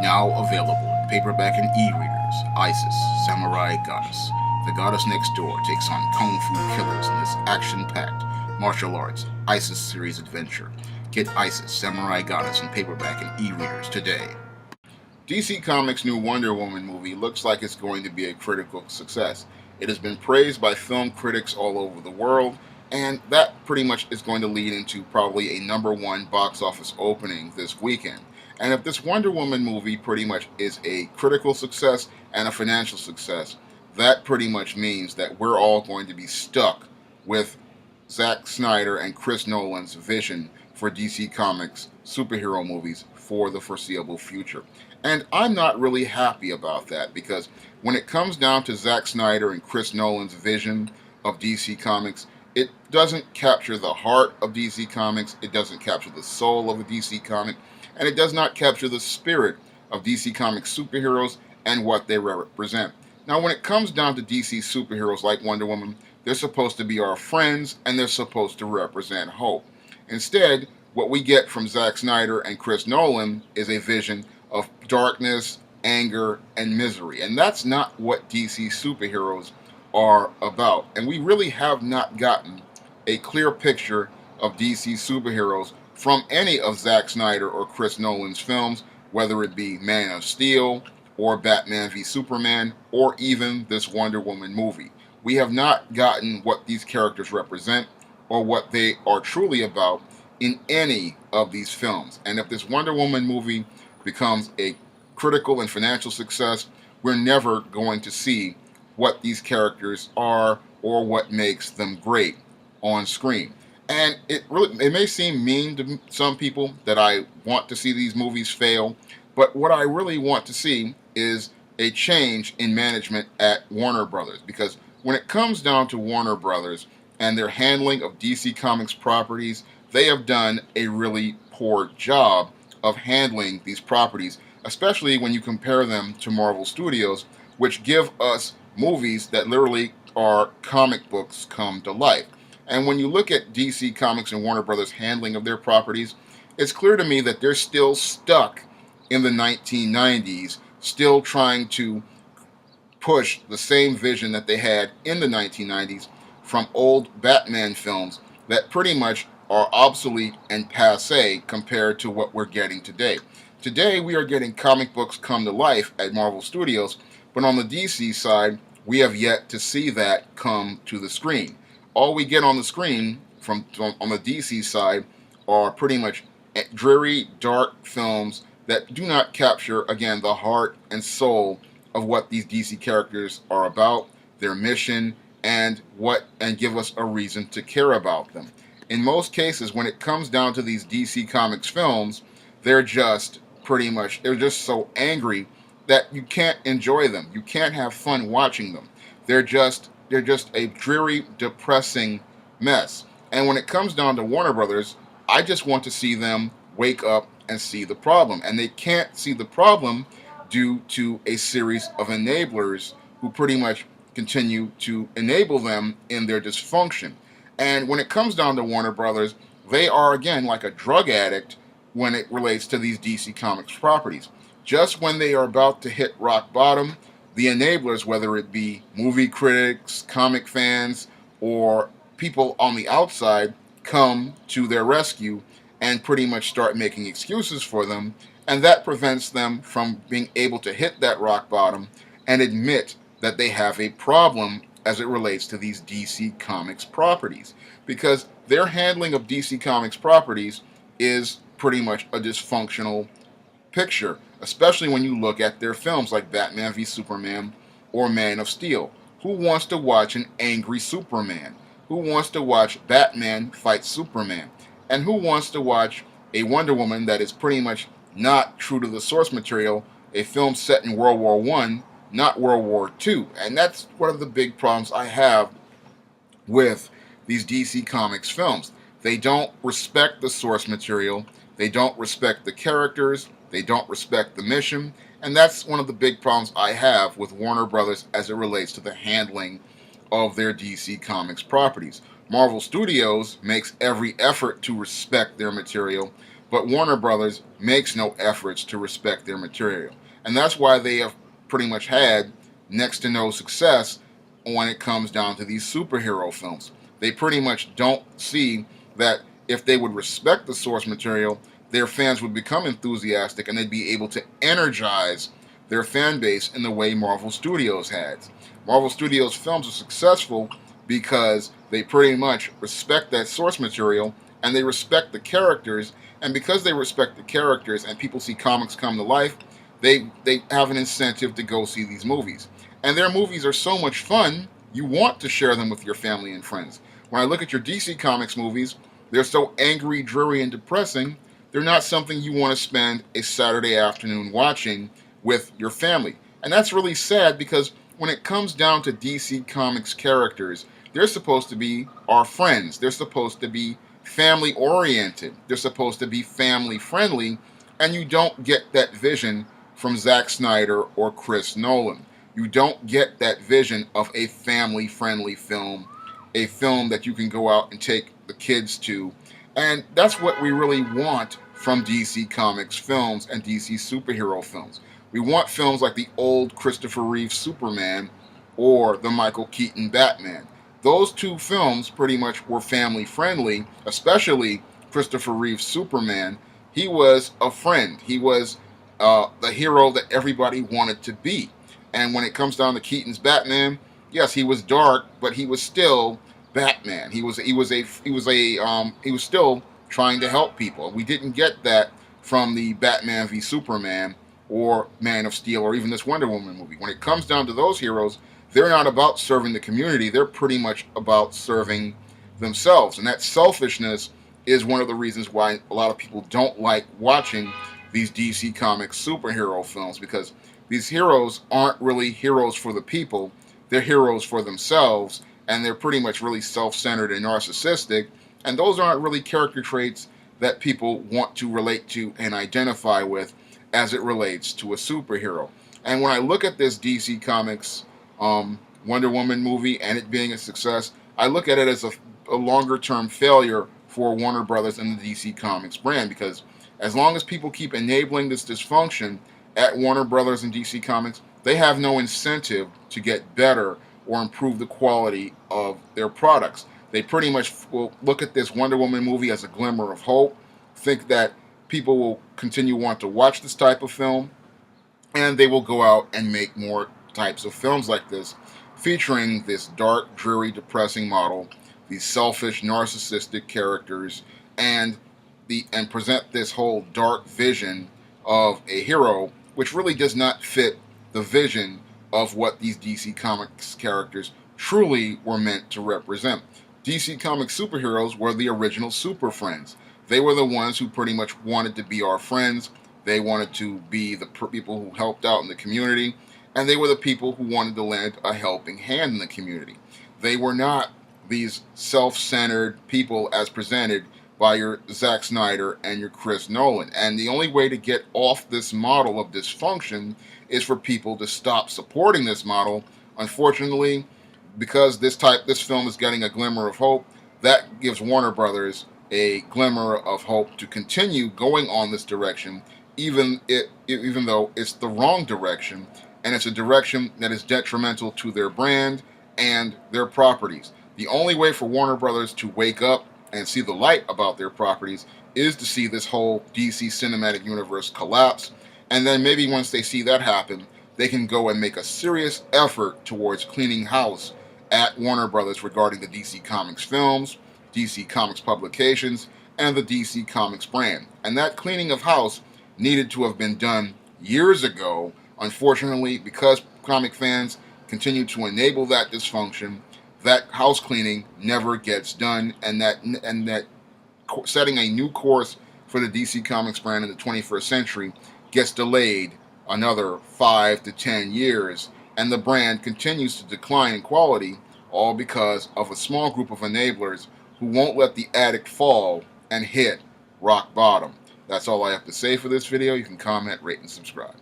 Now available in paperback and e-readers, Isis, Samurai Goddess. The goddess next door takes on kung fu killers in this action-packed martial arts Isis series adventure. Get Isis, Samurai Goddess in paperback and e-readers today. DC Comics' new Wonder Woman movie looks like it's going to be a critical success. It has been praised by film critics all over the world, and that pretty much is going to lead into probably a #1 box office opening this weekend. And if this Wonder Woman movie pretty much is a critical success and a financial success, that pretty much means that we're all going to be stuck with Zack Snyder and Chris Nolan's vision for DC Comics superhero movies for the foreseeable future. And I'm not really happy about that because when it comes down to Zack Snyder and Chris Nolan's vision of DC Comics, it doesn't capture the heart of DC Comics, it doesn't capture the soul of a DC comic, and it does not capture the spirit of DC Comics superheroes and what they represent. Now, when it comes down to DC superheroes like Wonder Woman, they're supposed to be our friends and they're supposed to represent hope. Instead, what we get from Zack Snyder and Chris Nolan is a vision of darkness, anger, and misery. And that's not what DC superheroes are about. And we really have not gotten a clear picture of DC superheroes from any of Zack Snyder or Chris Nolan's films, whether it be Man of Steel or Batman v Superman or even this Wonder Woman movie. We have not gotten what these characters represent or what they are truly about in any of these films. And if this Wonder Woman movie becomes a critical and financial success, we're never going to see what these characters are or what makes them great on screen. And it may seem mean to some people that I want to see these movies fail, but what I really want to see is a change in management at Warner Brothers, because when it comes down to Warner Brothers and their handling of DC Comics properties, they have done a really poor job of handling these properties, especially when you compare them to Marvel Studios, which give us movies that literally are comic books come to life. And when you look at DC Comics and Warner Brothers' handling of their properties, it's clear to me that they're still stuck in the 1990s, still trying to push the same vision that they had in the 1990s from old Batman films that pretty much are obsolete and passe compared to what we're getting today. Today, we are getting comic books come to life at Marvel Studios, but on the DC side, we have yet to see that come to the screen. All we get on the screen from on the DC side are pretty much dreary, dark films that do not capture, again, the heart and soul of what these DC characters are about, their mission, and give us a reason to care about them. In most cases, when it comes down to these DC Comics films, they're just so angry that you can't enjoy them. You can't have fun watching them. They're just a dreary, depressing mess. And when it comes down to Warner Brothers, I just want to see them wake up and see the problem. And they can't see the problem due to a series of enablers who pretty much continue to enable them in their dysfunction. And when it comes down to Warner Brothers, they are, again, like a drug addict when it relates to these DC Comics properties. Just when they are about to hit rock bottom, the enablers, whether it be movie critics, comic fans, or people on the outside, come to their rescue and pretty much start making excuses for them, and that prevents them from being able to hit that rock bottom and admit that they have a problem as it relates to these DC Comics properties. Because their handling of DC Comics properties is pretty much a dysfunctional picture, especially when you look at their films like Batman v Superman or Man of Steel. Who wants to watch an angry Superman? Who wants to watch Batman fight Superman? And who wants to watch a Wonder Woman that is pretty much not true to the source material, a film set in World War I, not World War II? And that's one of the big problems I have with these DC Comics films. They don't respect the source material, they don't respect the characters, they don't respect the mission, and that's one of the big problems I have with Warner Brothers as it relates to the handling of their DC Comics properties. Marvel Studios makes every effort to respect their material, But Warner Brothers makes no efforts to respect their material. And that's why they have pretty much had next to no success when it comes down to these superhero films. They pretty much don't see that if they would respect the source material, their fans would become enthusiastic and they'd be able to energize their fan base in the way Marvel Studios has. Marvel Studios films are successful because they pretty much respect that source material and they respect the characters, and because they respect the characters and people see comics come to life, they have an incentive to go see these movies. And their movies are so much fun, you want to share them with your family and friends. When I look at your DC Comics movies, they're so angry, dreary, and depressing, they're not something you want to spend a Saturday afternoon watching with your family. And that's really sad because when it comes down to DC Comics characters, they're supposed to be our friends. They're supposed to be family oriented. They're supposed to be family friendly, and you don't get that vision from Zack Snyder or Chris Nolan. You don't get that vision of a family friendly film, a film that you can go out and take the kids to. And that's what we really want from DC Comics films and DC superhero films. We want films like the old Christopher Reeve Superman or the Michael Keaton Batman. Those two films pretty much were family friendly, especially Christopher Reeve's Superman. He was a friend. He was the hero that everybody wanted to be. And when it comes down to Keaton's Batman, yes, he was dark, but he was still Batman. He was still trying to help people. We didn't get that from the Batman v Superman or Man of Steel or even this Wonder Woman movie. When it comes down to those heroes, they're not about serving the community. They're pretty much about serving themselves. And that selfishness is one of the reasons why a lot of people don't like watching these DC Comics superhero films, because these heroes aren't really heroes for the people. They're heroes for themselves, and they're pretty much really self-centered and narcissistic. And those aren't really character traits that people want to relate to and identify with as it relates to a superhero. And when I look at this DC Comics Wonder Woman movie and it being a success, I look at it as a longer-term failure for Warner Brothers and the DC Comics brand, because as long as people keep enabling this dysfunction at Warner Brothers and DC Comics, they have no incentive to get better or improve the quality of their products. They pretty much will look at this Wonder Woman movie as a glimmer of hope, think that people will continue want to watch this type of film, and they will go out and make more types of films like this, featuring this dark, dreary, depressing model, these selfish, narcissistic characters, and present this whole dark vision of a hero, which really does not fit the vision of what these DC Comics characters truly were meant to represent. DC Comics superheroes were the original Super Friends. They were the ones who pretty much wanted to be our friends. They wanted to be the people who helped out in the community, and they were the people who wanted to lend a helping hand in the community. They were not these self-centered people as presented by your Zack Snyder and your Chris Nolan. And the only way to get off this model of dysfunction is for people to stop supporting this model. Unfortunately, because this film is getting a glimmer of hope, that gives Warner Brothers a glimmer of hope to continue going on this direction, even though it's the wrong direction, and it's a direction that is detrimental to their brand and their properties. The only way for Warner Brothers to wake up and see the light about their properties is to see this whole DC cinematic universe collapse, and then maybe once they see that happen, they can go and make a serious effort towards cleaning house at Warner Brothers regarding the DC Comics films, DC Comics publications, and the DC Comics brand. And that cleaning of house needed to have been done years ago. Unfortunately, because comic fans continue to enable that dysfunction, that house cleaning never gets done, and that setting a new course for the DC Comics brand in the 21st century gets delayed another 5 to 10 years, and the brand continues to decline in quality, all because of a small group of enablers who won't let the attic fall and hit rock bottom. That's all I have to say for this video. You can comment, rate, and subscribe.